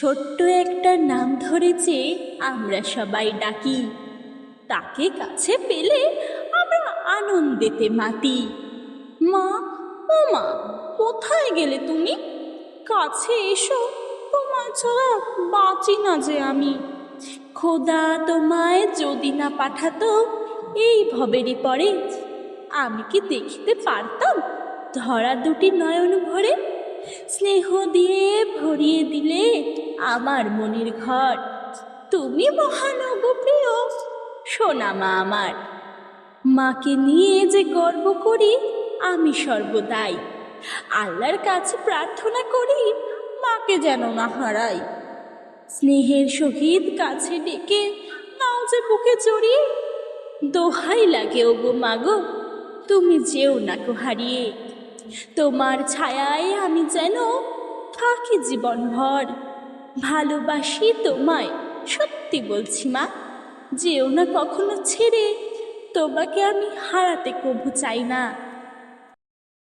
ছোট্ট একটা নাম ধরেছে আমরা সবাই ডাকি, তাকে কাছে পেলে আমরা আনন্দেতে মাতি। মা, ও মা, কোথায় গেলে তুমি? কাছে এসো, তোমার ছাড়া বাঁচি না যে আমি। খোদা তোমায় যদি না পাঠাতো এই ভবেরই পরে, আমি কি দেখিতে পারতাম ধরা দুটি নয়ন ভরে? স্নেহ দিয়ে ভরিয়ে দিলে আমার মনের ঘর, তুমি মহানব প্রিয় সোনা মা আমার। মাকে নিয়ে যে গর্ব করি আমি সর্বদাই, আল্লাহর কাছে প্রার্থনা করি মাকে যেন না হারাই। স্নেহের সহিত কাছে ডেকে নাও যে বুকে জড়িয়ে, দোহাই লাগে ওগো মাগো, তুমি যেও না কো হারিয়ে। তোমার ছায়ায় আমি যেন থাকি জীবনভর, ভালোবাসি তোমায় সত্যি বলছি মা। যেও না কখনো ছেড়ে, তোমাকে আমি হারাতে কভু চাই না।